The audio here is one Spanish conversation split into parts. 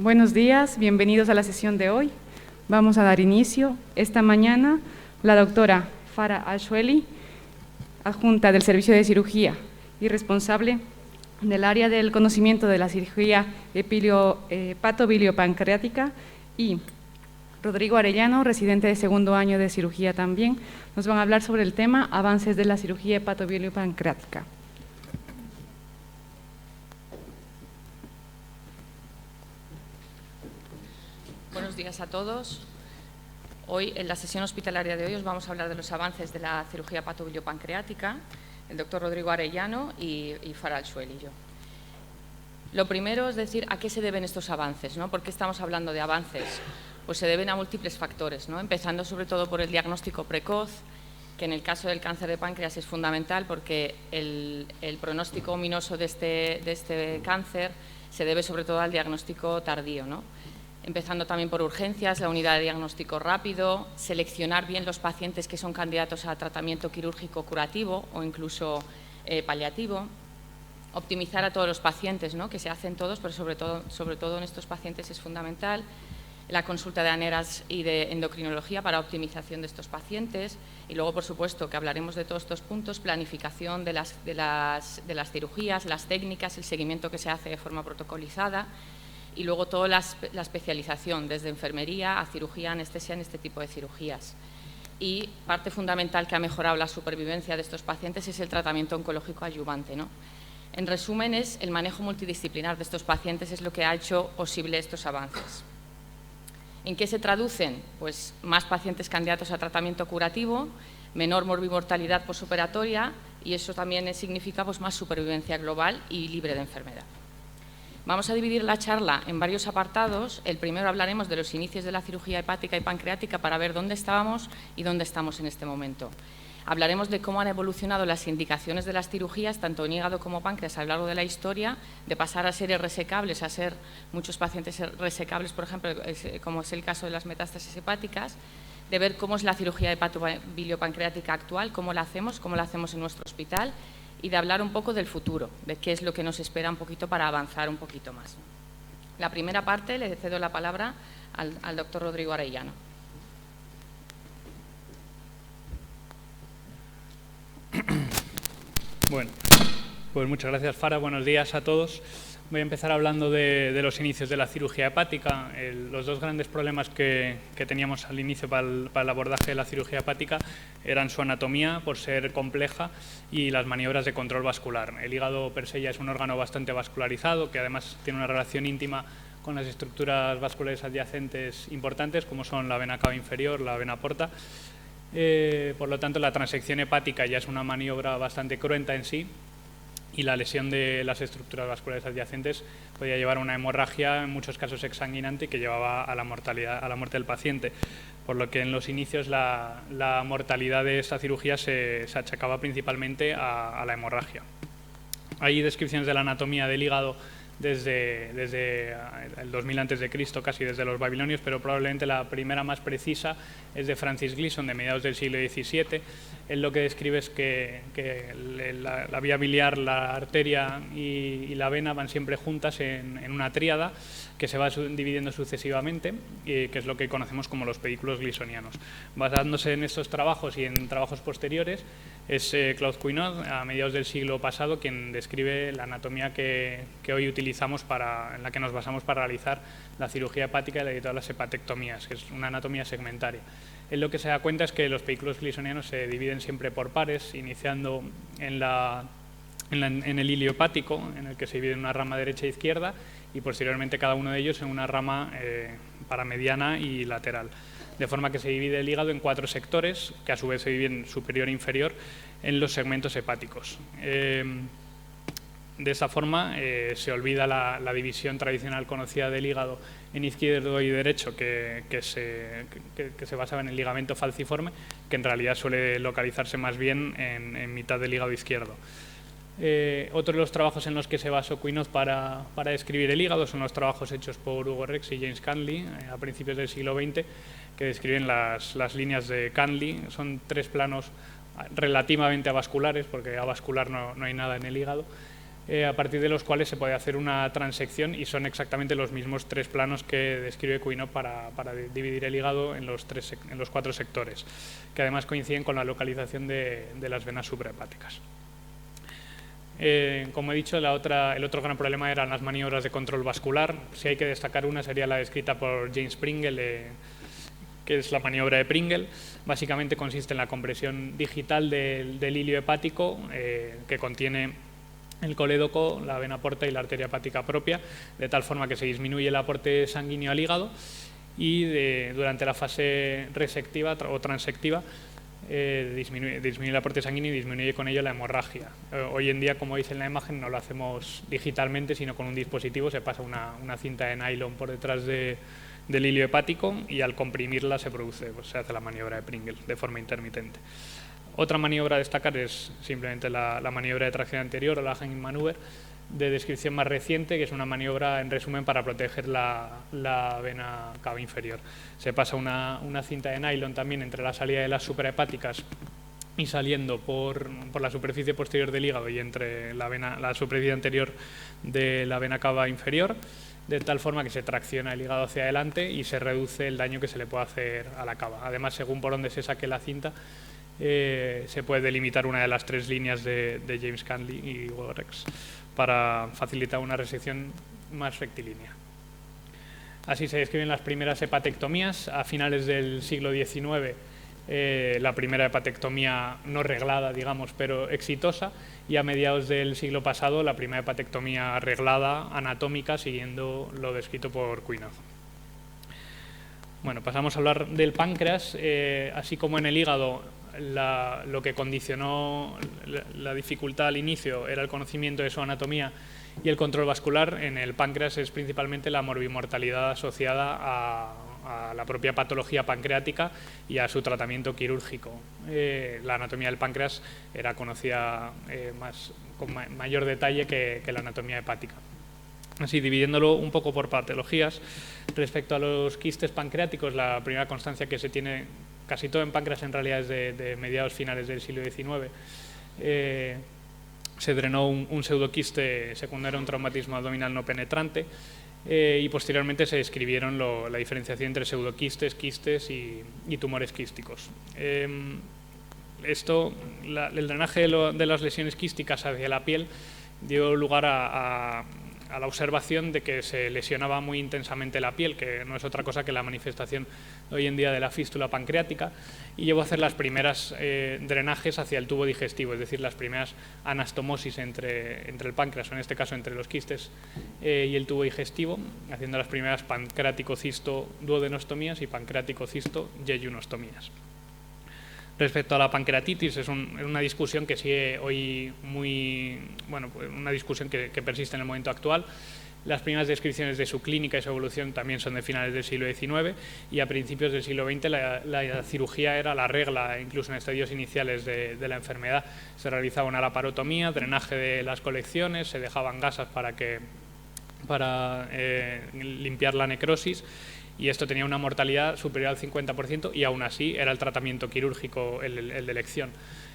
Buenos días, bienvenidos a la sesión de hoy. Vamos a dar inicio. Esta mañana, la doctora Farah Al-Shweli, adjunta del Servicio de Cirugía y responsable del área del conocimiento de la cirugía hepatobiliopancreática, y Rodrigo Arellano, residente de segundo año de cirugía también, nos van a hablar sobre el tema avances de la cirugía hepatobiliopancreática. Buenos días a todos. Hoy, en la sesión hospitalaria de hoy, os vamos a hablar de los avances de la cirugía hepatobiliopancreática, el doctor Rodrigo Arellano y Farah Al-Shweli y yo. Lo primero es decir a qué se deben estos avances, ¿no? ¿Por qué estamos hablando de avances? Pues se deben a múltiples factores, ¿no? Empezando sobre todo por el diagnóstico precoz, que en el caso del cáncer de páncreas es fundamental porque el pronóstico ominoso de este cáncer se debe sobre todo al diagnóstico tardío, ¿no? Empezando también por urgencias, la unidad de diagnóstico rápido, seleccionar bien los pacientes que son candidatos a tratamiento quirúrgico curativo o incluso paliativo, optimizar a todos los pacientes, ¿no? Que se hacen todos, pero sobre todo en estos pacientes es fundamental, la consulta de aneras y de endocrinología para optimización de estos pacientes, y luego, por supuesto, que hablaremos de todos estos puntos, planificación de las cirugías, las técnicas, el seguimiento que se hace de forma protocolizada, y luego toda la especialización, desde enfermería a cirugía, anestesia en este tipo de cirugías. Y parte fundamental que ha mejorado la supervivencia de estos pacientes es el tratamiento oncológico adyuvante, ¿no? En resumen, el manejo multidisciplinar de estos pacientes es lo que ha hecho posible estos avances. ¿En qué se traducen? Pues más pacientes candidatos a tratamiento curativo, menor morbimortalidad posoperatoria, y eso también significa pues, más supervivencia global y libre de enfermedad. Vamos a dividir la charla en varios apartados. El primero hablaremos de los inicios de la cirugía hepática y pancreática para ver dónde estábamos y dónde estamos en este momento. Hablaremos de cómo han evolucionado las indicaciones de las cirugías, tanto en hígado como páncreas, a lo largo de la historia, de pasar a ser resecables, a ser muchos pacientes resecables, por ejemplo, como es el caso de las metástasis hepáticas, de ver cómo es la cirugía hepatobiliopancreática actual, cómo la hacemos en nuestro hospital, y de hablar un poco del futuro, de qué es lo que nos espera un poquito para avanzar un poquito más. La primera parte le cedo la palabra al doctor Rodrigo Arellano. Bueno, pues muchas gracias, Farah. Buenos días a todos. Voy a empezar hablando de los inicios de la cirugía hepática. Los dos grandes problemas que teníamos al inicio para el abordaje de la cirugía hepática eran su anatomía, por ser compleja, y las maniobras de control vascular. El hígado per se ya es un órgano bastante vascularizado, que además tiene una relación íntima con las estructuras vasculares adyacentes importantes, como son la vena cava inferior, la vena porta. Por lo tanto, la transección hepática ya es una maniobra bastante cruenta en sí, y la lesión de las estructuras vasculares adyacentes podía llevar a una hemorragia, en muchos casos exsanguinante, que llevaba a la mortalidad, a la muerte del paciente. Por lo que en los inicios la mortalidad de esta cirugía se achacaba principalmente a la hemorragia. Hay descripciones de la anatomía del hígado desde el 2000 a.C., casi desde los babilonios, pero probablemente la primera más precisa es de Francis Gleason, de mediados del siglo XVII. Él lo que describe es que la vía biliar, la arteria y la vena van siempre juntas en una tríada que se va dividiendo sucesivamente, y que es lo que conocemos como los pedículos gleasonianos. Basándose en estos trabajos y en trabajos posteriores, es Claude Cuinot, a mediados del siglo pasado, quien describe la anatomía que hoy utilizamos en la que nos basamos para realizar la cirugía hepática y todas las hepatectomías, que es una anatomía segmentaria. Él lo que se da cuenta es que los pedículos gleasonianos se dividen siempre por pares, iniciando en el hilio hepático, en el que se divide en una rama derecha e izquierda, y posteriormente cada uno de ellos en una rama paramediana y lateral. De forma que se divide el hígado en 4 sectores, que a su vez se dividen superior e inferior en los segmentos hepáticos. De esa forma se olvida la división tradicional conocida del hígado en izquierdo y derecho, que se basaba en el ligamento falciforme, que en realidad suele localizarse más bien en mitad del hígado izquierdo. Otro de los trabajos en los que se basó Cuinot para describir el hígado son los trabajos hechos por Hugo Rex y James Canley a principios del siglo XX, que describen las líneas de Canley. Son 3 planos relativamente avasculares, porque avascular no hay nada en el hígado, a partir de los cuales se puede hacer una transección y son exactamente los mismos 3 planos que describe Kuinov para dividir el hígado en los 4 sectores, que además coinciden con la localización de las venas suprahepáticas. Como he dicho, el otro gran problema eran las maniobras de control vascular. Si hay que destacar una, sería la descrita por James Pringle, que es la maniobra de Pringle. Básicamente consiste en la compresión digital del hilio hepático, que contiene el colédoco, la vena porta y la arteria hepática propia, de tal forma que se disminuye el aporte sanguíneo al hígado y durante la fase resectiva o transectiva disminuye el aporte sanguíneo y disminuye con ello la hemorragia. Hoy en día, como veis en la imagen, no lo hacemos digitalmente, sino con un dispositivo. Se pasa una cinta de nylon por detrás del hilio hepático y al comprimirla se hace la maniobra de Pringle de forma intermitente. Otra maniobra a destacar es simplemente la maniobra de tracción anterior o la hanging maneuver, de descripción más reciente, que es una maniobra, en resumen, para proteger la vena cava inferior. Se pasa una cinta de nylon también entre la salida de las suprahepáticas y saliendo por la superficie posterior del hígado y entre la superficie anterior de la vena cava inferior, de tal forma que se tracciona el hígado hacia adelante y se reduce el daño que se le puede hacer a la cava. Además, según por dónde se saque la cinta, se puede delimitar una de las 3 líneas de James Canley y Worex para facilitar una resección más rectilínea. Así se describen las primeras hepatectomías. A finales del siglo XIX, la primera hepatectomía no reglada, digamos, pero exitosa, y a mediados del siglo pasado la primera hepatectomía arreglada, anatómica, siguiendo lo descrito por Kuinov. Bueno, pasamos a hablar del páncreas. Así como en el hígado, lo que condicionó la dificultad al inicio era el conocimiento de su anatomía y el control vascular, en el páncreas es principalmente la morbimortalidad asociada a la propia patología pancreática y a su tratamiento quirúrgico. La anatomía del páncreas era conocida con mayor detalle que la anatomía hepática. Así, dividiéndolo un poco por patologías, respecto a los quistes pancreáticos, la primera constancia que se tiene, casi todo en páncreas en realidad es de mediados finales del siglo XIX, se drenó un pseudoquiste secundario a un traumatismo abdominal no penetrante, y posteriormente se describieron la diferenciación entre pseudoquistes, quistes y tumores quísticos. El drenaje de las lesiones quísticas hacia la piel dio lugar a la observación de que se lesionaba muy intensamente la piel, que no es otra cosa que la manifestación hoy en día de la fístula pancreática, y llevó a hacer las primeras drenajes hacia el tubo digestivo, es decir, las primeras anastomosis entre el páncreas, o en este caso entre los quistes y el tubo digestivo, haciendo las primeras pancreático-cisto-duodenostomías y pancreático-cisto-yeyunostomías. Respecto a la pancreatitis, es una discusión que sigue hoy una discusión que persiste en el momento actual. Las primeras descripciones de su clínica y su evolución también son de finales del siglo XIX, y a principios del siglo XX la cirugía era la regla, incluso en estadios iniciales de la enfermedad. Se realizaba una laparotomía, drenaje de las colecciones, se dejaban gasas para limpiar la necrosis, y esto tenía una mortalidad superior al 50%, y aún así era el tratamiento quirúrgico el de elección.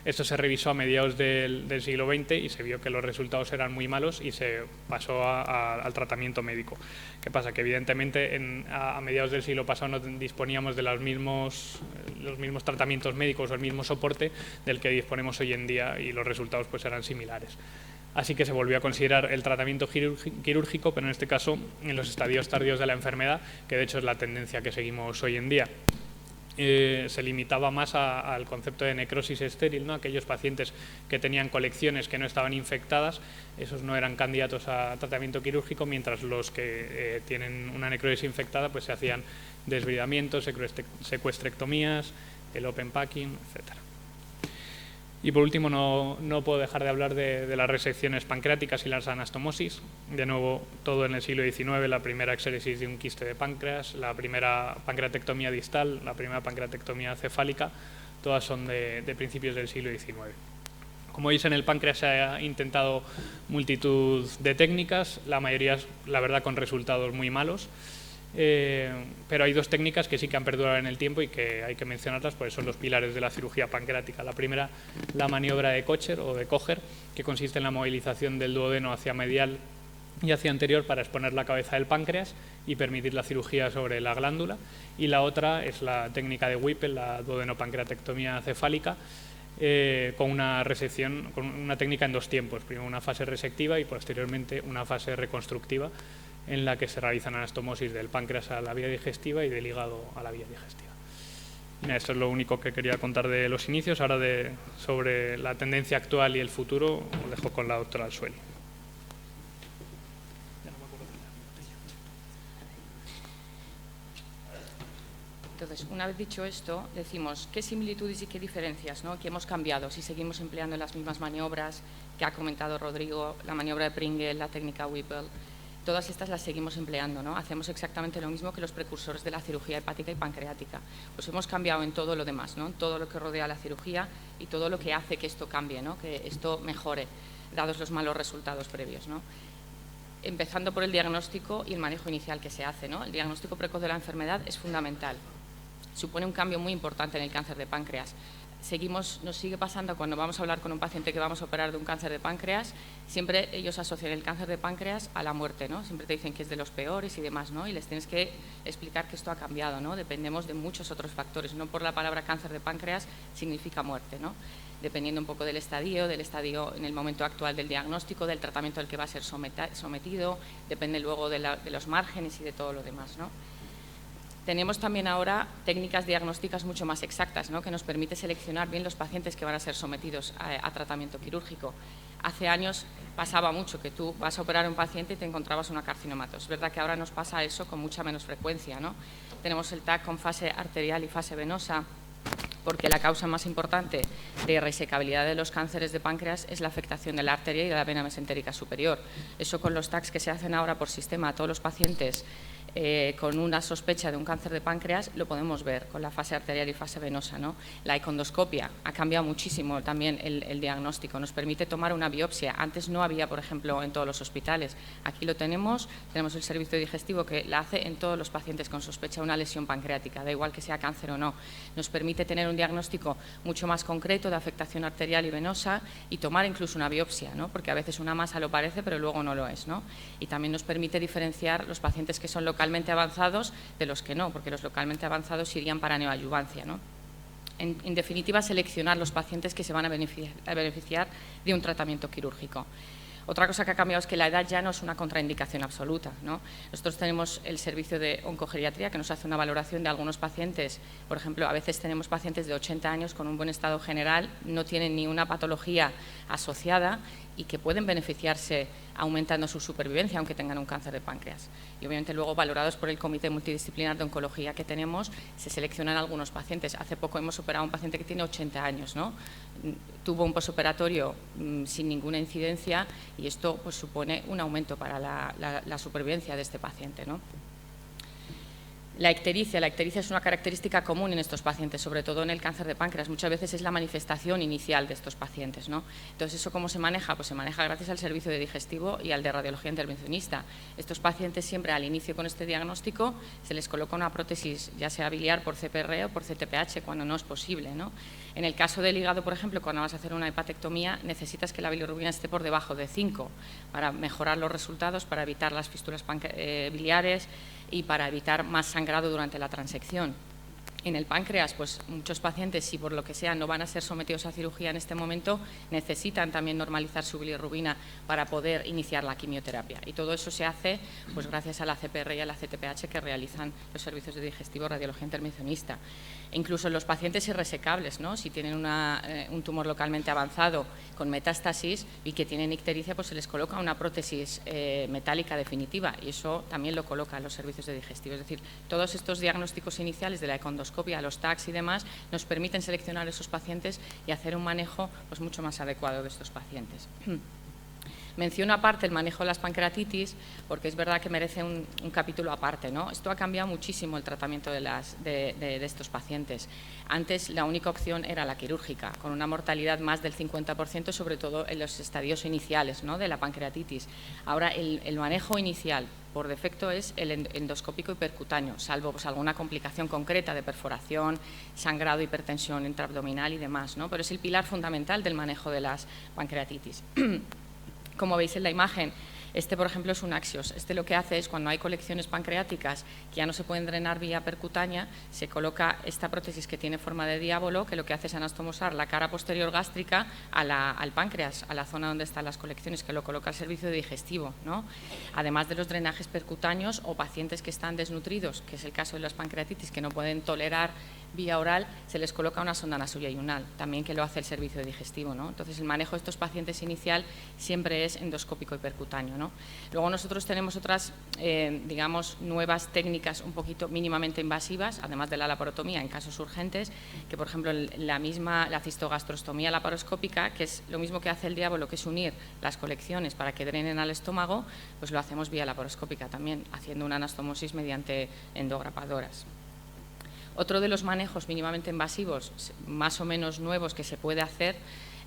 Esto se revisó a mediados del siglo XX y se vio que los resultados eran muy malos y se pasó al tratamiento médico. ¿Qué pasa? Que evidentemente a mediados del siglo pasado no disponíamos de los mismos tratamientos médicos o el mismo soporte del que disponemos hoy en día, y los resultados pues eran similares. Así que se volvió a considerar el tratamiento quirúrgico, pero en este caso en los estadios tardíos de la enfermedad, que de hecho es la tendencia que seguimos hoy en día. Se limitaba más al concepto de necrosis estéril, ¿no? Aquellos pacientes que tenían colecciones que no estaban infectadas, esos no eran candidatos a tratamiento quirúrgico, mientras los que tienen una necrosis infectada pues se hacían desbridamientos, secuestrectomías, el open packing, etcétera. Y por último, no puedo dejar de hablar de las resecciones pancreáticas y las anastomosis. De nuevo, todo en el siglo XIX, la primera exéresis de un quiste de páncreas, la primera pancreatectomía distal, la primera pancreatectomía cefálica, todas son de principios del siglo XIX. Como veis, en el páncreas se ha intentado multitud de técnicas, la mayoría, la verdad, con resultados muy malos. pero hay dos técnicas que sí que han perdurado en el tiempo y que hay que mencionarlas, pues son los pilares de la cirugía pancreática. La primera, la maniobra de Kocher o de Kocher, que consiste en la movilización del duodeno hacia medial y hacia anterior para exponer la cabeza del páncreas y permitir la cirugía sobre la glándula. Y la otra es la técnica de Whipple, la duodenopancreatectomía cefálica, con una resección, con una técnica en dos tiempos, primero una fase resectiva y posteriormente una fase reconstructiva, en la que se realizan anastomosis del páncreas a la vía digestiva y del hígado a la vía digestiva. Esto es lo único que quería contar de los inicios. Ahora sobre la tendencia actual y el futuro, lo dejo con la doctora Al-Shueli. Entonces, una vez dicho esto, decimos qué similitudes y qué diferencias, ¿no?, que hemos cambiado, si seguimos empleando las mismas maniobras que ha comentado Rodrigo, la maniobra de Pringle, la técnica Whipple. Todas estas las seguimos empleando, ¿no? Hacemos exactamente lo mismo que los precursores de la cirugía hepática y pancreática. Pues hemos cambiado en todo lo demás, ¿no?, en todo lo que rodea la cirugía y todo lo que hace que esto cambie, ¿no?, que esto mejore, dados los malos resultados previos, ¿no? Empezando por el diagnóstico y el manejo inicial que se hace, ¿no? El diagnóstico precoz de la enfermedad es fundamental. Supone un cambio muy importante en el cáncer de páncreas. Nos sigue pasando cuando vamos a hablar con un paciente que vamos a operar de un cáncer de páncreas, siempre ellos asocian el cáncer de páncreas a la muerte, ¿no? Siempre te dicen que es de los peores y demás, ¿no? Y les tienes que explicar que esto ha cambiado, ¿no? Dependemos de muchos otros factores, no por la palabra cáncer de páncreas significa muerte, ¿no? Dependiendo un poco del estadio en el momento actual del diagnóstico, del tratamiento al que va a ser sometido, depende luego de los márgenes y de todo lo demás, ¿no? Tenemos también ahora técnicas diagnósticas mucho más exactas, ¿no?, que nos permite seleccionar bien los pacientes que van a ser sometidos a tratamiento quirúrgico. Hace años pasaba mucho que tú vas a operar a un paciente y te encontrabas una carcinoma. Es verdad que ahora nos pasa eso con mucha menos frecuencia, ¿no? Tenemos el TAC con fase arterial y fase venosa, porque la causa más importante de resecabilidad de los cánceres de páncreas es la afectación de la arteria y de la vena mesentérica superior. Eso con los TACs que se hacen ahora por sistema a todos los pacientes con una sospecha de un cáncer de páncreas, lo podemos ver con la fase arterial y fase venosa, ¿no? La econdoscopia ha cambiado muchísimo también el diagnóstico, nos permite tomar una biopsia. Antes no había, por ejemplo, en todos los hospitales. Aquí lo tenemos el servicio digestivo que la hace en todos los pacientes con sospecha de una lesión pancreática, da igual que sea cáncer o no. Nos permite tener un diagnóstico mucho más concreto de afectación arterial y venosa y tomar incluso una biopsia, ¿no?, porque a veces una masa lo parece pero luego no lo es, ¿no? Y también nos permite diferenciar los pacientes que son localmente avanzados de los que no, porque los localmente avanzados irían para neoadyuvancia, ¿no? En definitiva, seleccionar los pacientes que se van a beneficiar de un tratamiento quirúrgico. Otra cosa que ha cambiado es que la edad ya no es una contraindicación absoluta, ¿no? Nosotros tenemos el servicio de oncogeriatría que nos hace una valoración de algunos pacientes. Por ejemplo, a veces tenemos pacientes de 80 años con un buen estado general, no tienen ni una patología asociada y que pueden beneficiarse aumentando su supervivencia aunque tengan un cáncer de páncreas. Y obviamente luego, valorados por el Comité Multidisciplinar de Oncología que tenemos, se seleccionan algunos pacientes. Hace poco hemos operado a un paciente que tiene 80 años, ¿no? Tuvo un posoperatorio sin ninguna incidencia y esto pues supone un aumento para la supervivencia de este paciente, ¿no? La ictericia es una característica común en estos pacientes, sobre todo en el cáncer de páncreas. Muchas veces es la manifestación inicial de estos pacientes, ¿no? Entonces, ¿eso cómo se maneja? Pues se maneja gracias al servicio de digestivo y al de radiología intervencionista. Estos pacientes siempre al inicio con este diagnóstico se les coloca una prótesis, ya sea biliar por CPR o por CTPH, cuando no es posible, ¿no? En el caso del hígado, por ejemplo, cuando vas a hacer una hepatectomía, necesitas que la bilirrubina esté por debajo de 5 para mejorar los resultados, para evitar las fístulas biliares y para evitar más sangrado durante la transección. En el páncreas, pues muchos pacientes, si por lo que sea no van a ser sometidos a cirugía en este momento, necesitan también normalizar su bilirrubina para poder iniciar la quimioterapia. Y todo eso se hace pues gracias a la CPR y a la CTPH que realizan los servicios de digestivo radiología intervencionista. E incluso en los pacientes irresecables, ¿no? Si tienen un tumor localmente avanzado con metástasis y que tienen ictericia, pues se les coloca una prótesis metálica definitiva y eso también lo colocan los servicios de digestivo. Es decir, todos estos diagnósticos iniciales de la econdoscopia, los TACs y demás, nos permiten seleccionar esos pacientes y hacer un manejo pues mucho más adecuado de estos pacientes. Menciono aparte el manejo de las pancreatitis porque es verdad que merece un capítulo aparte, ¿no? Esto ha cambiado muchísimo el tratamiento de estos pacientes. Antes la única opción era la quirúrgica, con una mortalidad más del 50%, sobre todo en los estadios iniciales, ¿no?, de la pancreatitis. Ahora el manejo inicial por defecto es el endoscópico y percutáneo, salvo pues, alguna complicación concreta de perforación, sangrado, hipertensión intraabdominal y demás, ¿no? Pero es el pilar fundamental del manejo de las pancreatitis. Como veis en la imagen, este, por ejemplo, es un Axios. Este lo que hace es, cuando hay colecciones pancreáticas que ya no se pueden drenar vía percutánea, se coloca esta prótesis que tiene forma de diábolo, que lo que hace es anastomosar la cara posterior gástrica al páncreas, a la zona donde están las colecciones, que lo coloca al servicio digestivo, ¿no? Además de los drenajes percutáneos o pacientes que están desnutridos, que es el caso de las pancreatitis, que no pueden tolerar vía oral, se les coloca una sonda nasoyunal, también que lo hace el servicio digestivo, ¿no? Entonces, el manejo de estos pacientes inicial siempre es endoscópico y percutáneo, ¿no? Luego nosotros tenemos otras, digamos, nuevas técnicas un poquito mínimamente invasivas, además de la laparotomía en casos urgentes, que por ejemplo la cistogastrostomía laparoscópica, que es lo mismo que hace el diábolo, que es unir las colecciones para que drenen al estómago, pues lo hacemos vía laparoscópica también, haciendo una anastomosis mediante endograpadoras. Otro de los manejos mínimamente invasivos, más o menos nuevos, que se puede hacer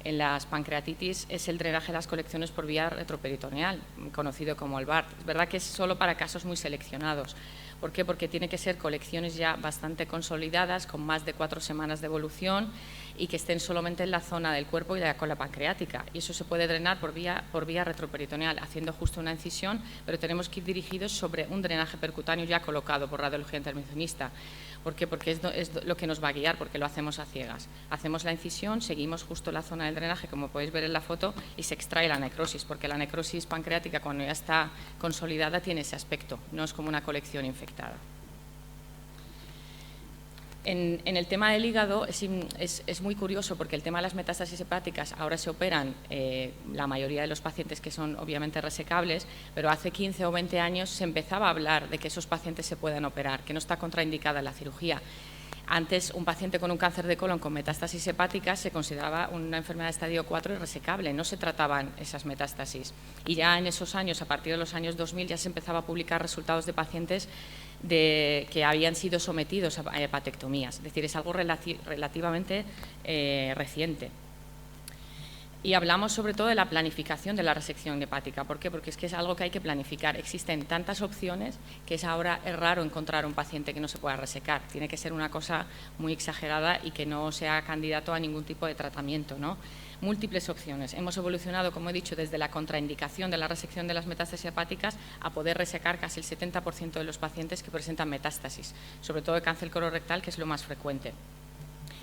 en las pancreatitis es el drenaje de las colecciones por vía retroperitoneal, conocido como el BART. Es verdad que es solo para casos muy seleccionados. ¿Por qué? Porque tiene que ser colecciones ya bastante consolidadas, con más de 4 semanas de evolución y que estén solamente en la zona del cuerpo y de la cola pancreática. Y eso se puede drenar por vía retroperitoneal, haciendo justo una incisión, pero tenemos que ir dirigidos sobre un drenaje percutáneo ya colocado por radiología intervencionista. ¿Por qué? Porque es lo que nos va a guiar, porque lo hacemos a ciegas. Hacemos la incisión, seguimos justo la zona del drenaje, como podéis ver en la foto, y se extrae la necrosis, porque la necrosis pancreática, cuando ya está consolidada, tiene ese aspecto, no es como una colección infectada. En el tema del hígado es muy curioso, porque el tema de las metástasis hepáticas ahora se operan la mayoría de los pacientes que son obviamente resecables, pero hace 15 o 20 años se empezaba a hablar de que esos pacientes se puedan operar, que no está contraindicada la cirugía. Antes, un paciente con un cáncer de colon con metástasis hepáticas se consideraba una enfermedad de estadio 4 y resecable, no se trataban esas metástasis. Y ya en esos años, a partir de los años 2000, ya se empezaba a publicar resultados de pacientes que habían sido sometidos a hepatectomías, es decir, es algo relativamente reciente. Y hablamos sobre todo de la planificación de la resección hepática. ¿Por qué? Porque es que es algo que hay que planificar. Existen tantas opciones que ahora es raro encontrar un paciente que no se pueda resecar. Tiene que ser una cosa muy exagerada y que no sea candidato a ningún tipo de tratamiento, ¿no? Múltiples opciones. Hemos evolucionado, como he dicho, desde la contraindicación de la resección de las metástasis hepáticas a poder resecar casi el 70% de los pacientes que presentan metástasis, sobre todo de cáncer colorectal, que es lo más frecuente.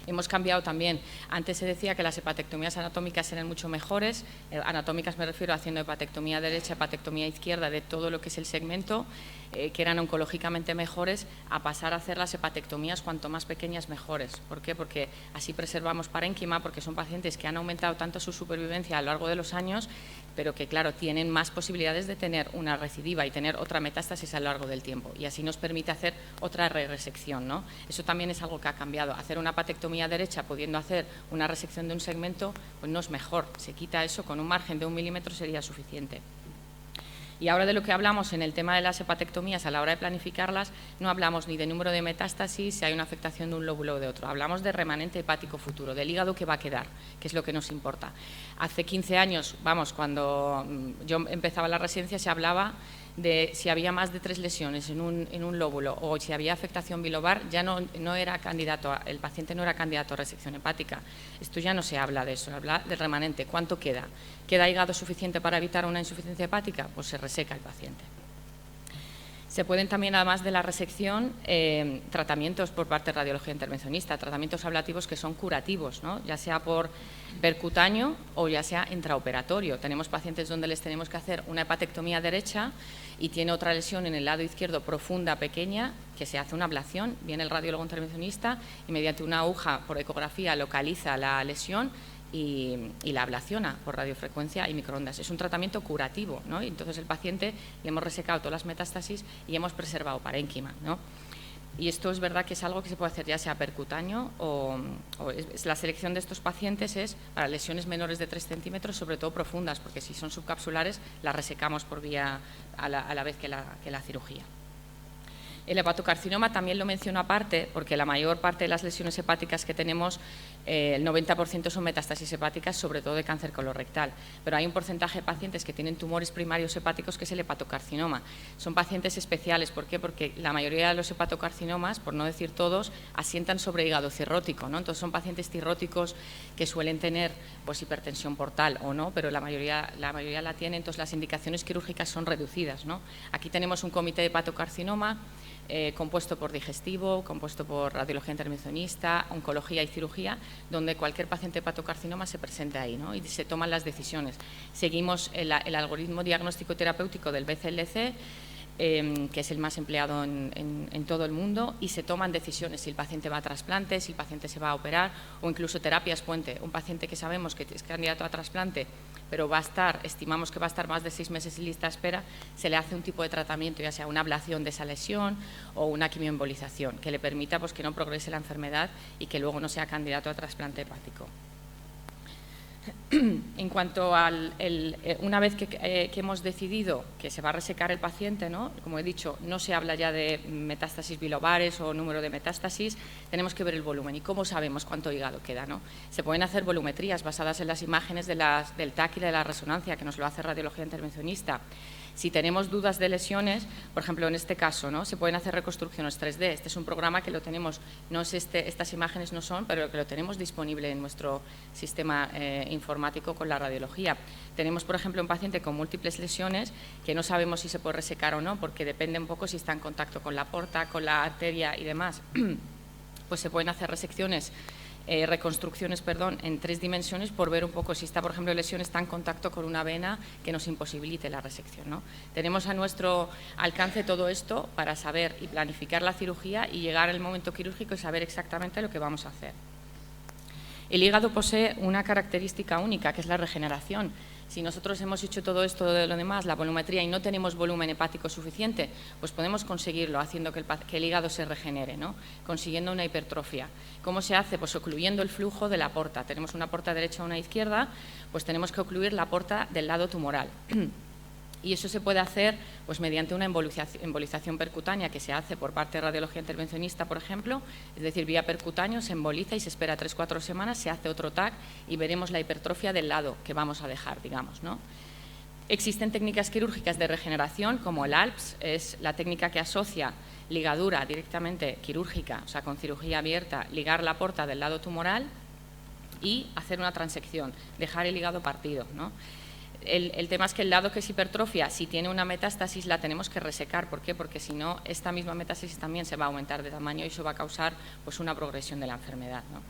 Hemos cambiado también. Antes se decía que las hepatectomías anatómicas eran mucho mejores. Anatómicas me refiero a haciendo hepatectomía derecha, hepatectomía izquierda, de todo lo que es el segmento, que eran oncológicamente mejores, a pasar a hacer las hepatectomías cuanto más pequeñas mejores. ¿Por qué? Porque así preservamos parénquima, porque son pacientes que han aumentado tanto su supervivencia a lo largo de los años, pero que, claro, tienen más posibilidades de tener una recidiva y tener otra metástasis a lo largo del tiempo. Y así nos permite hacer otra resección, ¿no? Eso también es algo que ha cambiado. Hacer una hepatectomía derecha pudiendo hacer una resección de un segmento, pues no es mejor. Se quita eso, con un margen de 1 milímetro sería suficiente. Y ahora de lo que hablamos en el tema de las hepatectomías, a la hora de planificarlas, no hablamos ni de número de metástasis, si hay una afectación de un lóbulo o de otro. Hablamos de remanente hepático futuro, del hígado que va a quedar, que es lo que nos importa. Hace 15 años, cuando yo empezaba la residencia, se hablaba de si había más de 3 lesiones en un lóbulo o si había afectación bilobar, ya no era candidato, el paciente no era candidato a resección hepática. Esto ya no se habla de eso, se habla del remanente. ¿Cuánto queda? ¿Queda hígado suficiente para evitar una insuficiencia hepática? Pues se reseca el paciente. Se pueden también, además de la resección, tratamientos por parte de radiología intervencionista, tratamientos ablativos que son curativos, ¿no? Ya sea por percutáneo o ya sea intraoperatorio. Tenemos pacientes donde les tenemos que hacer una hepatectomía derecha y tiene otra lesión en el lado izquierdo profunda, pequeña, que se hace una ablación. Viene el radiólogo intervencionista y mediante una aguja por ecografía localiza la lesión y la ablaciona por radiofrecuencia y microondas. Es un tratamiento curativo, ¿no? Y entonces el paciente le hemos resecado todas las metástasis y hemos preservado parénquima, ¿no? Y esto es verdad que es algo que se puede hacer ya sea percutáneo o la selección de estos pacientes es para lesiones menores de 3 centímetros, sobre todo profundas, porque si son subcapsulares las resecamos por vía a la vez que la cirugía. El hepatocarcinoma también lo menciono aparte porque la mayor parte de las lesiones hepáticas que tenemos, el 90% son metástasis hepáticas, sobre todo de cáncer colorectal. Pero hay un porcentaje de pacientes que tienen tumores primarios hepáticos que es el hepatocarcinoma. Son pacientes especiales, ¿por qué? Porque la mayoría de los hepatocarcinomas, por no decir todos, asientan sobre hígado cirrótico, ¿no? Entonces son pacientes cirróticos que suelen tener pues, hipertensión portal o no, pero la mayoría la tienen, entonces las indicaciones quirúrgicas son reducidas, ¿no? Aquí tenemos un comité de hepatocarcinoma compuesto por digestivo, compuesto por radiología intervencionista, oncología y cirugía, donde cualquier paciente hepatocarcinoma se presenta ahí, ¿no? Y se toman las decisiones. Seguimos el algoritmo diagnóstico terapéutico del BCLC, que es el más empleado en todo el mundo, y se toman decisiones si el paciente va a trasplante, si el paciente se va a operar o incluso terapias puente. Un paciente que sabemos que es candidato a trasplante, pero estimamos que va a estar más de 6 meses en lista de espera, se le hace un tipo de tratamiento, ya sea una ablación de esa lesión o una quimioembolización, que le permita pues, que no progrese la enfermedad y que luego no sea candidato a trasplante hepático. En cuanto una vez que hemos decidido que se va a resecar el paciente, ¿no? Como he dicho, no se habla ya de metástasis bilobares o número de metástasis, tenemos que ver el volumen y cómo sabemos cuánto hígado queda, ¿no? Se pueden hacer volumetrías basadas en las imágenes del TAC y de la resonancia, que nos lo hace radiología intervencionista. Si tenemos dudas de lesiones, por ejemplo, en este caso, ¿no? Se pueden hacer reconstrucciones 3D. Este es un programa que lo tenemos, no es estas imágenes no son, pero que lo tenemos disponible en nuestro sistema informático con la radiología. Tenemos, por ejemplo, un paciente con múltiples lesiones que no sabemos si se puede resecar o no, porque depende un poco si está en contacto con la porta, con la arteria y demás. Pues se pueden hacer reconstrucciones en 3 dimensiones por ver un poco si está, por ejemplo, lesión está en contacto con una vena que nos imposibilite la resección, ¿no? Tenemos a nuestro alcance todo esto para saber y planificar la cirugía y llegar al momento quirúrgico y saber exactamente lo que vamos a hacer. El hígado posee una característica única, que es la regeneración. Si nosotros hemos hecho todo esto de lo demás, la volumetría, y no tenemos volumen hepático suficiente, pues podemos conseguirlo haciendo que el hígado se regenere, ¿no? Consiguiendo una hipertrofia. ¿Cómo se hace? Pues ocluyendo el flujo de la porta. Tenemos una porta derecha o una izquierda, pues tenemos que ocluir la porta del lado tumoral. Y eso se puede hacer pues, mediante una embolización percutánea que se hace por parte de radiología intervencionista, por ejemplo, es decir, vía percutáneo, se emboliza y se espera 3-4 semanas, se hace otro TAC y veremos la hipertrofia del lado que vamos a dejar, digamos, ¿no? Existen técnicas quirúrgicas de regeneración, como el ALPS, es la técnica que asocia ligadura directamente quirúrgica, o sea, con cirugía abierta, ligar la porta del lado tumoral y hacer una transección, dejar el hígado partido, ¿no? El tema es que el lado que es hipertrofia, si tiene una metástasis, la tenemos que resecar. ¿Por qué? Porque si no, esta misma metástasis también se va a aumentar de tamaño y eso va a causar pues, una progresión de la enfermedad, ¿no?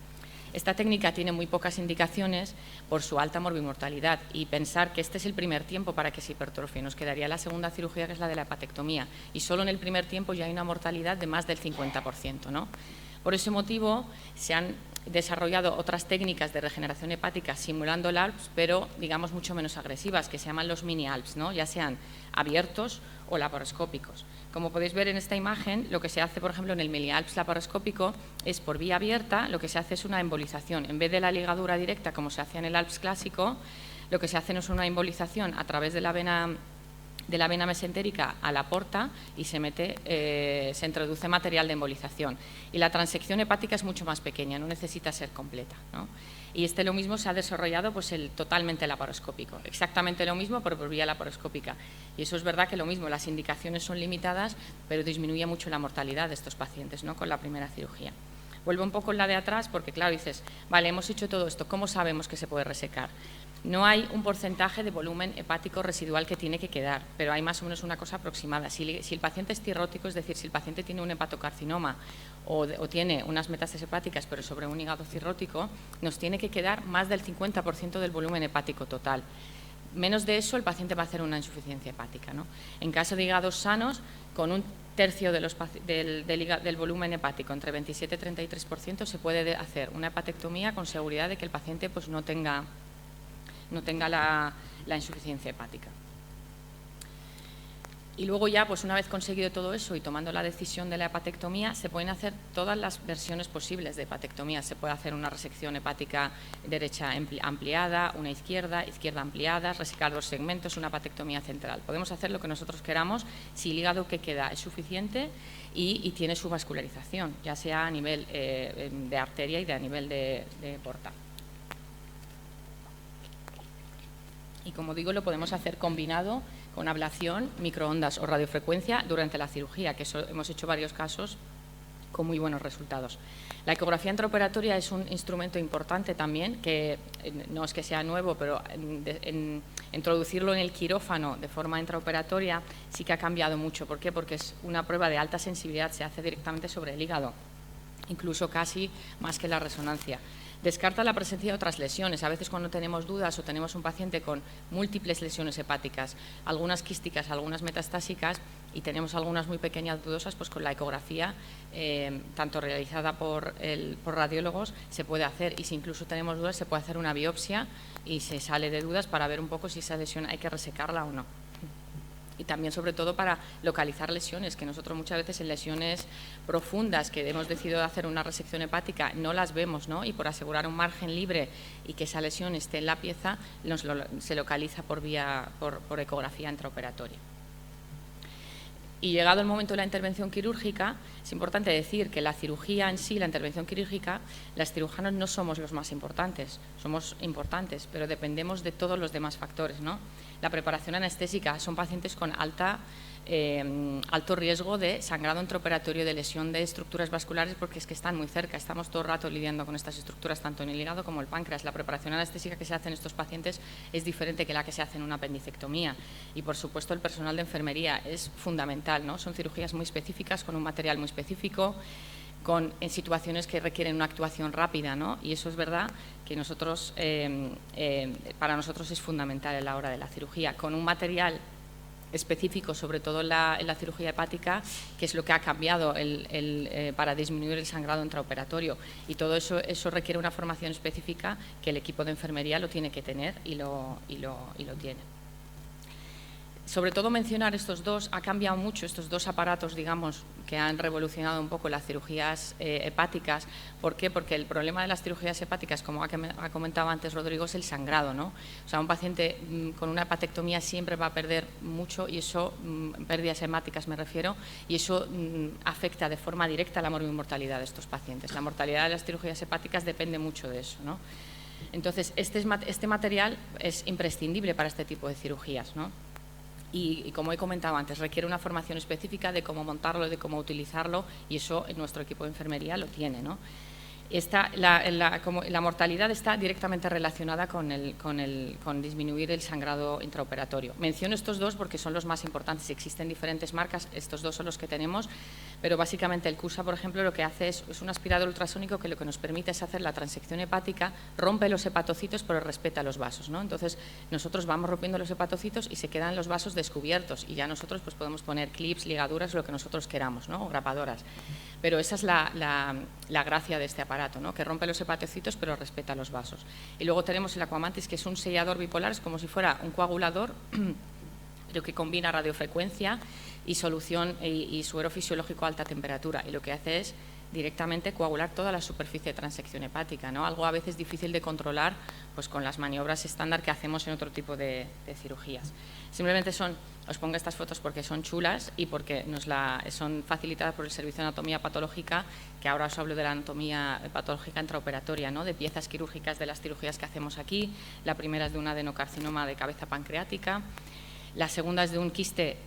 Esta técnica tiene muy pocas indicaciones por su alta morbimortalidad y pensar que este es el primer tiempo para que se hipertrofie. Nos quedaría la segunda cirugía, que es la de la hepatectomía, y solo en el primer tiempo ya hay una mortalidad de más del 50%, ¿no? Por ese motivo se han desarrollado otras técnicas de regeneración hepática simulando el ALPS, pero digamos mucho menos agresivas, que se llaman los mini ALPS, ¿no? Ya sean abiertos o laparoscópicos. Como podéis ver en esta imagen, lo que se hace, por ejemplo, en el mini ALPS laparoscópico es por vía abierta, lo que se hace es una embolización. En vez de la ligadura directa, como se hacía en el ALPS clásico, lo que se hace no es una embolización a través de la vena mesentérica a la porta y se introduce material de embolización. Y la transección hepática es mucho más pequeña, no necesita ser completa, ¿no? Y lo mismo se ha desarrollado pues, totalmente laparoscópico, exactamente lo mismo, pero por vía laparoscópica. Y eso es verdad que lo mismo, las indicaciones son limitadas, pero disminuye mucho la mortalidad de estos pacientes, ¿no? Con la primera cirugía. Vuelvo un poco en la de atrás porque, claro, dices, vale, hemos hecho todo esto, ¿cómo sabemos que se puede resecar? No hay un porcentaje de volumen hepático residual que tiene que quedar, pero hay más o menos una cosa aproximada. Si el paciente es cirrótico, es decir, si el paciente tiene un hepatocarcinoma o tiene unas metástasis hepáticas, pero sobre un hígado cirrótico, nos tiene que quedar más del 50% del volumen hepático total. Menos de eso, el paciente va a hacer una insuficiencia hepática, ¿no? En caso de hígados sanos, con un tercio del volumen hepático, entre 27 y 33%, se puede hacer una hepatectomía con seguridad de que el paciente pues, no tenga la insuficiencia hepática. Y luego ya, pues una vez conseguido todo eso y tomando la decisión de la hepatectomía, se pueden hacer todas las versiones posibles de hepatectomía. Se puede hacer una resección hepática derecha ampliada, una izquierda ampliada, resecar 2 segmentos, una hepatectomía central. Podemos hacer lo que nosotros queramos si el hígado que queda es suficiente y tiene su vascularización, ya sea a nivel de arteria y a nivel de porta. Y como digo, lo podemos hacer combinado con ablación, microondas o radiofrecuencia durante la cirugía, que eso hemos hecho varios casos con muy buenos resultados. La ecografía intraoperatoria es un instrumento importante también, que no es que sea nuevo, pero introducirlo en el quirófano de forma intraoperatoria sí que ha cambiado mucho. ¿Por qué? Porque es una prueba de alta sensibilidad, se hace directamente sobre el hígado, incluso casi más que la resonancia. Descarta la presencia de otras lesiones. A veces cuando tenemos dudas o tenemos un paciente con múltiples lesiones hepáticas, algunas quísticas, algunas metastásicas, y tenemos algunas muy pequeñas dudosas, pues con la ecografía, tanto realizada por radiólogos, se puede hacer. Y si incluso tenemos dudas, se puede hacer una biopsia y se sale de dudas para ver un poco si esa lesión hay que resecarla o no. Y también, sobre todo, para localizar lesiones, que nosotros muchas veces en lesiones profundas que hemos decidido hacer una resección hepática no las vemos, ¿no? Y por asegurar un margen libre y que esa lesión esté en la pieza, se localiza por ecografía intraoperatoria. Y llegado el momento de la intervención quirúrgica, es importante decir que la cirugía en sí, la intervención quirúrgica, los cirujanos no somos los más importantes, somos importantes, pero dependemos de todos los demás factores, ¿no? La preparación anestésica, son pacientes con alto riesgo de sangrado intraoperatorio, de lesión de estructuras vasculares, porque es que están muy cerca, estamos todo el rato lidiando con estas estructuras, tanto en el hígado como el páncreas. La preparación anestésica que se hace en estos pacientes es diferente que la que se hace en una apendicectomía. Y, por supuesto, el personal de enfermería es fundamental, ¿no? Son cirugías muy específicas, con un material muy específico, en situaciones que requieren una actuación rápida, ¿no? Y eso es verdad que para nosotros es fundamental a la hora de la cirugía, con un material específico, sobre todo en la cirugía hepática, que es lo que ha cambiado para disminuir el sangrado intraoperatorio. Y todo eso requiere una formación específica que el equipo de enfermería lo tiene que tener y lo tiene. Sobre todo mencionar estos dos, ha cambiado mucho estos dos aparatos, digamos, que han revolucionado un poco las cirugías hepáticas. ¿Por qué? Porque el problema de las cirugías hepáticas, como ha comentado antes Rodrigo, es el sangrado, ¿no? O sea, un paciente con una hepatectomía siempre va a perder mucho, y eso, pérdidas hemáticas me refiero, y eso afecta de forma directa a la morbimortalidad de estos pacientes. La mortalidad de las cirugías hepáticas depende mucho de eso, ¿no? Entonces, este material es imprescindible para este tipo de cirugías, ¿no? Y como he comentado antes, requiere una formación específica de cómo montarlo, de cómo utilizarlo, y eso nuestro equipo de enfermería lo tiene, ¿no? La mortalidad está directamente relacionada con disminuir el sangrado intraoperatorio. Menciono estos dos porque son los más importantes. Existen diferentes marcas, estos dos son los que tenemos, pero básicamente el CUSA, por ejemplo, lo que hace es un aspirador ultrasónico que lo que nos permite es hacer la transección hepática, rompe los hepatocitos pero respeta los vasos, ¿no? Entonces nosotros vamos rompiendo los hepatocitos y se quedan los vasos descubiertos, y ya nosotros pues podemos poner clips, ligaduras, lo que nosotros queramos, ¿no? O grapadoras. Pero esa es la gracia de este aparato, ¿no? Que rompe los hepatocitos pero respeta los vasos. Y luego tenemos el Aquamantis, que es un sellador bipolar, es como si fuera un coagulador, pero que combina radiofrecuencia y solución y suero fisiológico a alta temperatura, y lo que hace es directamente coagular toda la superficie de transección hepática, ¿no? Algo a veces difícil de controlar pues con las maniobras estándar que hacemos en otro tipo de cirugías. Simplemente os pongo estas fotos porque son chulas y porque son facilitadas por el Servicio de Anatomía Patológica, que ahora os hablo de la anatomía patológica intraoperatoria, ¿no? De piezas quirúrgicas de las cirugías que hacemos aquí. La primera es de un adenocarcinoma de cabeza pancreática. La segunda es de un quiste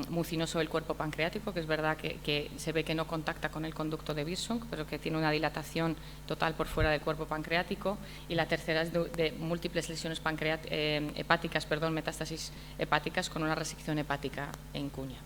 mucinoso del cuerpo pancreático, que es verdad que se ve que no contacta con el conducto de Wirsung, pero que tiene una dilatación total por fuera del cuerpo pancreático. Y la tercera es de múltiples lesiones hepáticas, metástasis hepáticas con una resección hepática en cuña.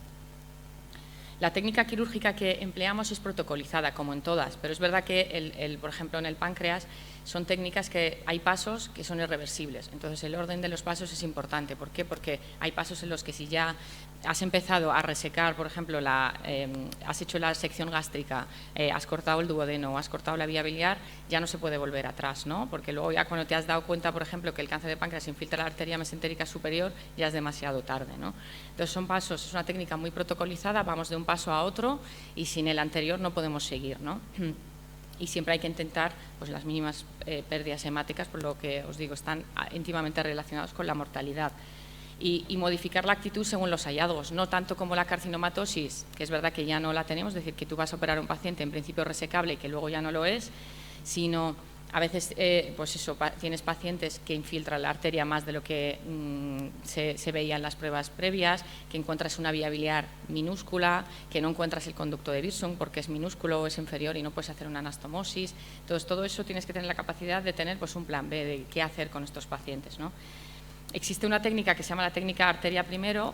La técnica quirúrgica que empleamos es protocolizada, como en todas, pero es verdad que, por ejemplo, en el páncreas son técnicas que hay pasos que son irreversibles. Entonces, el orden de los pasos es importante. ¿Por qué? Porque hay pasos en los que si ya has empezado a resecar, por ejemplo, has hecho la sección gástrica, has cortado el duodeno, has cortado la vía biliar, ya no se puede volver atrás, ¿no? Porque luego ya cuando te has dado cuenta, por ejemplo, que el cáncer de páncreas infiltra la arteria mesentérica superior, ya es demasiado tarde, ¿no? Entonces son pasos, es una técnica muy protocolizada, vamos de un paso a otro y sin el anterior no podemos seguir, ¿no? Y siempre hay que intentar pues, las mínimas pérdidas hemáticas, por lo que os digo, están íntimamente relacionados con la mortalidad. Y modificar la actitud según los hallazgos, no tanto como la carcinomatosis, que es verdad que ya no la tenemos, es decir, que tú vas a operar a un paciente en principio resecable y que luego ya no lo es, sino a veces pues eso, tienes pacientes que infiltran la arteria más de lo que se veía en las pruebas previas, que encuentras una vía biliar minúscula, que no encuentras el conducto de Wirsung porque es minúsculo o es inferior y no puedes hacer una anastomosis. Entonces, todo eso tienes que tener la capacidad de tener pues, un plan B de qué hacer con estos pacientes, ¿no? Existe una técnica que se llama la técnica arteria primero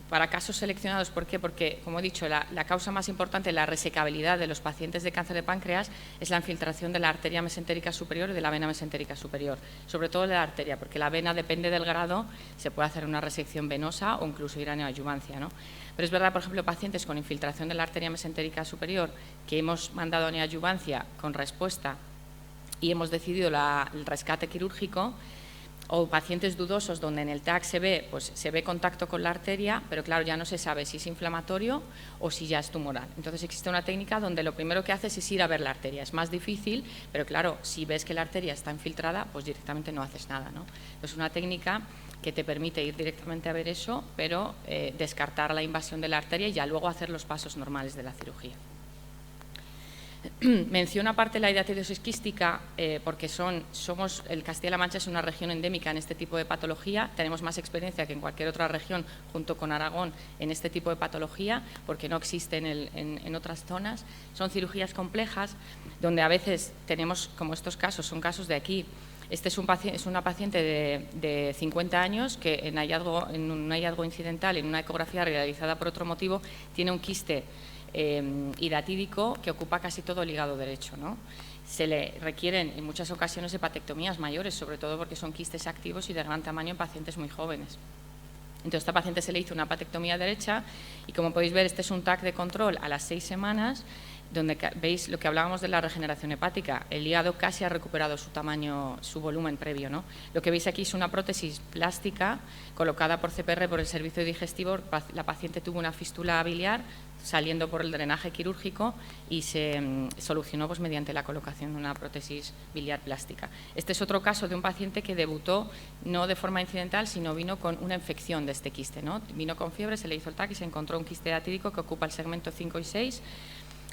para casos seleccionados. ¿Por qué? Porque, como he dicho, la causa más importante de la resecabilidad de los pacientes de cáncer de páncreas es la infiltración de la arteria mesentérica superior y de la vena mesentérica superior, sobre todo de la arteria, porque la vena depende del grado, se puede hacer una resección venosa o incluso ir a neoadyuvancia, ¿no? Pero es verdad, por ejemplo, pacientes con infiltración de la arteria mesentérica superior que hemos mandado a neoadyuvancia con respuesta y hemos decidido el rescate quirúrgico, o pacientes dudosos donde en el TAC se ve contacto con la arteria, pero claro, ya no se sabe si es inflamatorio o si ya es tumoral. Entonces existe una técnica donde lo primero que haces es ir a ver la arteria. Es más difícil, pero claro, si ves que la arteria está infiltrada, pues directamente no haces nada, ¿no? Entonces una técnica que te permite ir directamente a ver eso, pero descartar la invasión de la arteria y ya luego hacer los pasos normales de la cirugía. Menciono aparte la hidratidosis quística porque el Castilla-La Mancha es una región endémica en este tipo de patología, tenemos más experiencia que en cualquier otra región junto con Aragón en este tipo de patología porque no existe en otras zonas. Son cirugías complejas donde a veces tenemos, como estos casos, son casos de aquí. Este es una paciente de 50 años que en un hallazgo incidental, en una ecografía realizada por otro motivo, tiene un quiste hidatídico que ocupa casi todo el hígado derecho, ¿no? Se le requieren en muchas ocasiones hepatectomías mayores, sobre todo porque son quistes activos y de gran tamaño en pacientes muy jóvenes. Entonces, a esta paciente se le hizo una hepatectomía derecha y, como podéis ver, este es un TAC de control a las 6 semanas, donde veis lo que hablábamos de la regeneración hepática. El hígado casi ha recuperado su tamaño, su volumen previo, ¿no? Lo que veis aquí es una prótesis plástica colocada por CPR, por el servicio digestivo. La paciente tuvo una fístula biliar saliendo por el drenaje quirúrgico y se solucionó pues, mediante la colocación de una prótesis biliar plástica. Este es otro caso de un paciente que debutó no de forma incidental, sino vino con una infección de este quiste, ¿no? Vino con fiebre, se le hizo el TAC y se encontró un quiste hidatídico que ocupa el segmento 5 y 6,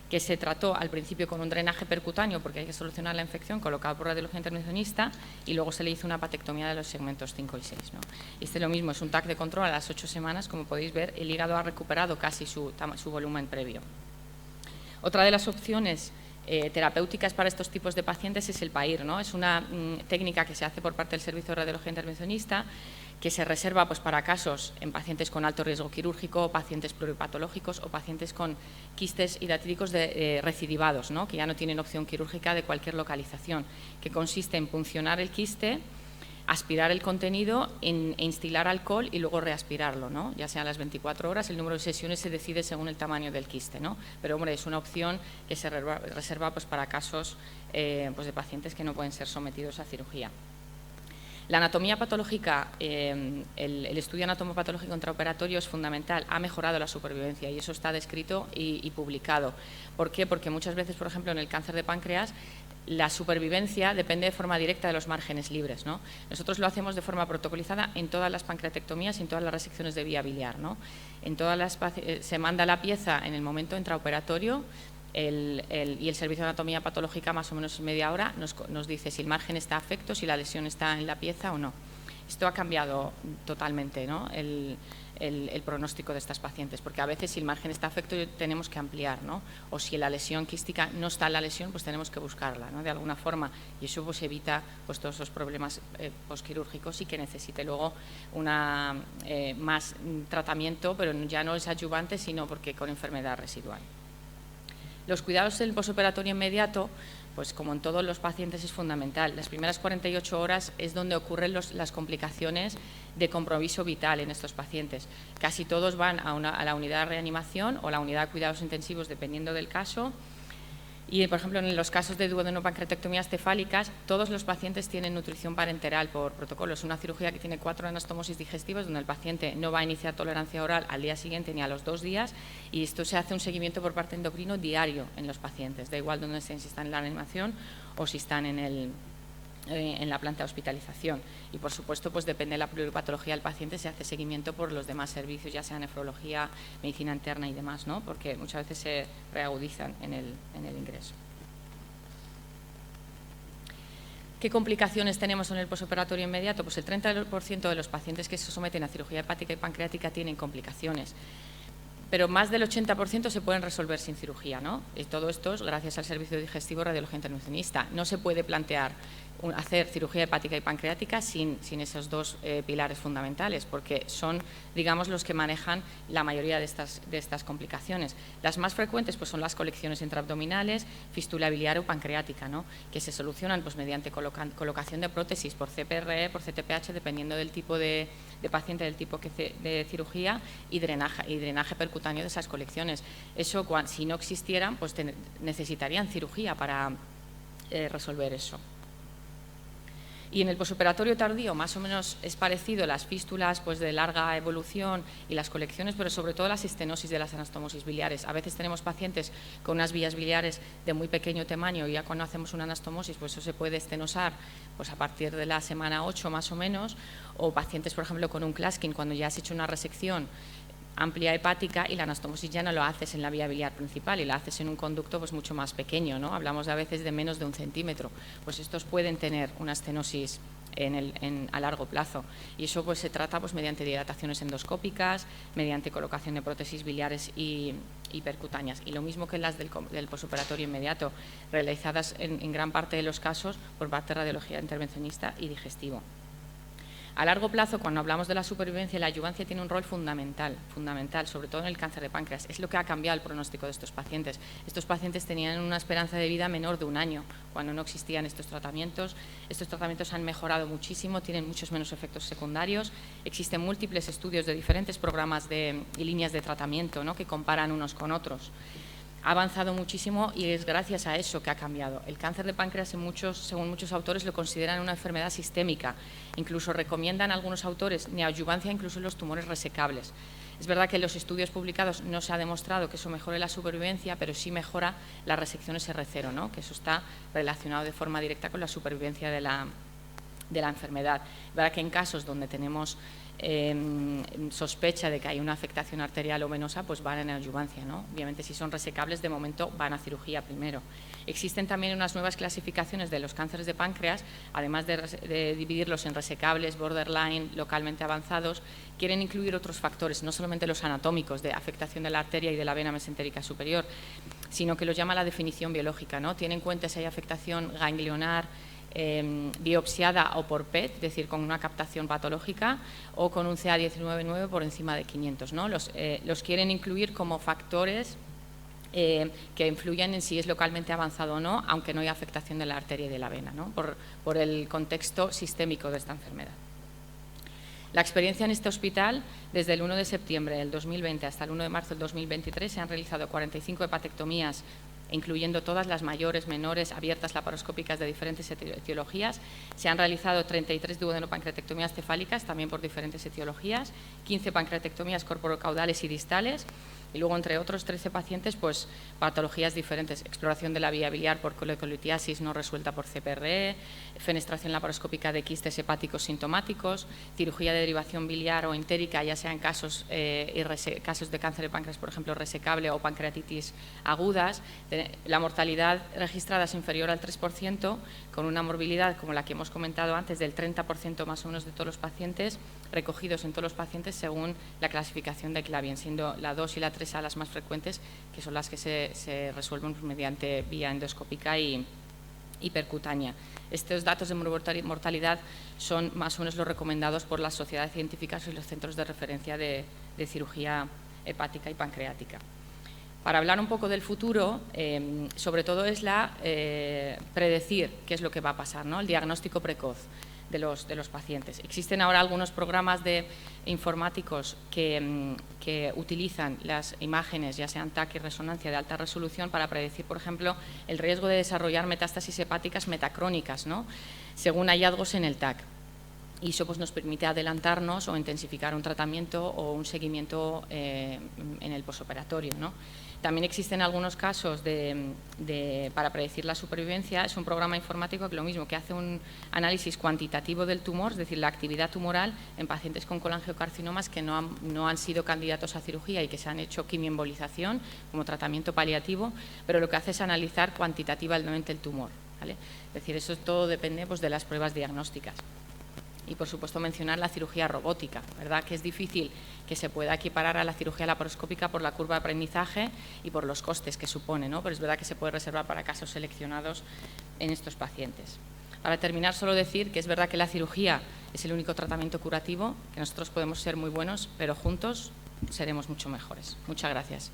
que se trató al principio con un drenaje percutáneo porque hay que solucionar la infección colocado por radiología intervencionista y luego se le hizo una hepatectomía de los segmentos 5 y 6, ¿no? Este lo mismo, es un TAC de control a las 8 semanas, como podéis ver, el hígado ha recuperado casi su volumen previo. Otra de las opciones terapéuticas para estos tipos de pacientes es el PAIR, ¿no? Es una técnica que se hace por parte del servicio de radiología intervencionista que se reserva pues, para casos en pacientes con alto riesgo quirúrgico, pacientes pluripatológicos o pacientes con quistes hidatídicos recidivados, ¿no? Que ya no tienen opción quirúrgica de cualquier localización, que consiste en puncionar el quiste, aspirar el contenido, e instilar alcohol y luego reaspirarlo, ¿no? Ya sean las 24 horas, el número de sesiones se decide según el tamaño del quiste, ¿no? Pero, hombre, es una opción que se reserva pues, para casos pues, de pacientes que no pueden ser sometidos a cirugía. La anatomía patológica, el estudio anatomopatológico intraoperatorio es fundamental, ha mejorado la supervivencia y eso está descrito y publicado. ¿Por qué? Porque muchas veces, por ejemplo, en el cáncer de páncreas, la supervivencia depende de forma directa de los márgenes libres, ¿no? Nosotros lo hacemos de forma protocolizada en todas las pancreatectomías y en todas las resecciones de vía biliar, ¿no? Se manda la pieza en el momento intraoperatorio y el servicio de anatomía patológica más o menos en media hora nos dice si el margen está afecto, si la lesión está en la pieza o no. Esto ha cambiado totalmente, ¿no? el pronóstico de estas pacientes, porque a veces si el margen está afecto tenemos que ampliar, ¿no? O si la lesión quística no está en la lesión, pues tenemos que buscarla, ¿no? De alguna forma, y eso pues evita pues, todos esos problemas posquirúrgicos y que necesite luego más tratamiento, pero ya no es adyuvante, sino porque con enfermedad residual. Los cuidados del posoperatorio inmediato Pues como en todos los pacientes es fundamental. Las primeras 48 horas es donde ocurren las complicaciones de compromiso vital en estos pacientes. Casi todos van a la unidad de reanimación o la unidad de cuidados intensivos, dependiendo del caso. Y, por ejemplo, en los casos de duodenopancreatectomías cefálicas, todos los pacientes tienen nutrición parenteral por protocolo. Es una cirugía que tiene 4 anastomosis digestivas, donde el paciente no va a iniciar tolerancia oral al día siguiente ni a los 2 días, y esto se hace un seguimiento por parte endocrino diario en los pacientes, da igual donde estén, si están en la reanimación o si están en la planta de hospitalización. Y, por supuesto, pues depende de la pluripatología del paciente, se hace seguimiento por los demás servicios, ya sea nefrología, medicina interna y demás, ¿no? Porque muchas veces se reagudizan en el ingreso. ¿Qué complicaciones tenemos en el posoperatorio inmediato? Pues el 30% de los pacientes que se someten a cirugía hepática y pancreática tienen complicaciones, pero más del 80% se pueden resolver sin cirugía, ¿no? Y todo esto es gracias al servicio digestivo radiología intervencionista. No se puede plantear hacer cirugía hepática y pancreática sin esos dos pilares fundamentales, porque son, digamos, los que manejan la mayoría de estas complicaciones. Las más frecuentes pues, son las colecciones intraabdominales, fístula biliar o pancreática, ¿no? Que se solucionan pues, mediante colocación de prótesis por CPRE, por CTPH, dependiendo del tipo de paciente, del tipo de cirugía, y drenaje percutáneo de esas colecciones. Eso, si no existieran, pues necesitarían cirugía para resolver eso. Y en el posoperatorio tardío más o menos es parecido, las fístulas pues de larga evolución y las colecciones, pero sobre todo las estenosis de las anastomosis biliares. A veces tenemos pacientes con unas vías biliares de muy pequeño tamaño y ya cuando hacemos una anastomosis pues eso se puede estenosar pues a partir de la semana 8 más o menos, o pacientes por ejemplo con un Claskin cuando ya has hecho una resección amplia hepática y la anastomosis ya no lo haces en la vía biliar principal y la haces en un conducto pues mucho más pequeño, ¿no? Hablamos a veces de menos de 1 centímetro, pues estos pueden tener una estenosis a largo plazo, y eso pues se trata pues mediante dilataciones endoscópicas, mediante colocación de prótesis biliares y percutáneas, y lo mismo que las del posoperatorio inmediato, realizadas en gran parte de los casos por parte de radiología intervencionista y digestivo. A largo plazo, cuando hablamos de la supervivencia, la adyuvancia tiene un rol fundamental, sobre todo en el cáncer de páncreas. Es lo que ha cambiado el pronóstico de estos pacientes. Estos pacientes tenían una esperanza de vida menor de 1 año cuando no existían estos tratamientos. Estos tratamientos han mejorado muchísimo, tienen muchos menos efectos secundarios. Existen múltiples estudios de diferentes programas y líneas de tratamiento, ¿no? que comparan unos con otros. Ha avanzado muchísimo y es gracias a eso que ha cambiado. El cáncer de páncreas, según muchos autores, lo consideran una enfermedad sistémica. Incluso recomiendan algunos autores neoadyuvancia incluso en los tumores resecables. Es verdad que en los estudios publicados no se ha demostrado que eso mejore la supervivencia, pero sí mejora las resecciones R0, ¿no? Que eso está relacionado de forma directa con la supervivencia de la enfermedad. Es verdad que en casos donde tenemos sospecha de que hay una afectación arterial o venosa, pues van en adyuvancia, ¿no? Obviamente, si son resecables, de momento van a cirugía primero. Existen también unas nuevas clasificaciones de los cánceres de páncreas, además de dividirlos en resecables, borderline, localmente avanzados, quieren incluir otros factores, no solamente los anatómicos de afectación de la arteria y de la vena mesentérica superior, sino que los llama la definición biológica, ¿no? Tiene en cuenta si hay afectación ganglionar, biopsiada o por PET, es decir, con una captación patológica, o con un CA19-9 por encima de 500, ¿no? Los quieren incluir como factores que influyen en si es localmente avanzado o no, aunque no haya afectación de la arteria y de la vena, ¿no? por el contexto sistémico de esta enfermedad. La experiencia en este hospital, desde el 1 de septiembre del 2020 hasta el 1 de marzo del 2023, se han realizado 45 hepatectomías, incluyendo todas las mayores, menores, abiertas laparoscópicas de diferentes etiologías. Se han realizado 33 duodenopancreatectomías cefálicas, también por diferentes etiologías, 15 pancreatectomías corporocaudales y distales, y luego, entre otros, 13 pacientes, pues patologías diferentes, exploración de la vía biliar por colecolitiasis no resuelta por CPRE, fenestración laparoscópica de quistes hepáticos sintomáticos, cirugía de derivación biliar o entérica, ya sean casos de cáncer de páncreas, por ejemplo, resecable o pancreatitis agudas. La mortalidad registrada es inferior al 3%, con una morbilidad, como la que hemos comentado antes, del 30% más o menos de todos los pacientes, recogidos en todos los pacientes según la clasificación de Clavien, siendo la 2 y la 3A las más frecuentes, que son las que se resuelven mediante vía endoscópica y percutánea. Estos datos de mortalidad son más o menos los recomendados por las sociedades científicas y los centros de referencia de cirugía hepática y pancreática. Para hablar un poco del futuro, sobre todo es predecir qué es lo que va a pasar, ¿no? El diagnóstico precoz de los pacientes. Existen ahora algunos programas informáticos que utilizan las imágenes, ya sean TAC y resonancia de alta resolución, para predecir, por ejemplo, el riesgo de desarrollar metástasis hepáticas metacrónicas, ¿no? Según hallazgos en el TAC. Y eso pues, nos permite adelantarnos o intensificar un tratamiento o un seguimiento en el posoperatorio, ¿no? También existen algunos casos para predecir la supervivencia. Es un programa informático que lo mismo, que hace un análisis cuantitativo del tumor, es decir, la actividad tumoral en pacientes con colangiocarcinomas que no han sido candidatos a cirugía y que se han hecho quimioembolización como tratamiento paliativo, pero lo que hace es analizar cuantitativamente el tumor, ¿vale? Es decir, eso todo depende pues, de las pruebas diagnósticas. Y, por supuesto, mencionar la cirugía robótica, ¿verdad? Que es difícil que se pueda equiparar a la cirugía laparoscópica por la curva de aprendizaje y por los costes que supone, ¿no? Pero es verdad que se puede reservar para casos seleccionados en estos pacientes. Para terminar, solo decir que es verdad que la cirugía es el único tratamiento curativo, que nosotros podemos ser muy buenos, pero juntos seremos mucho mejores. Muchas gracias.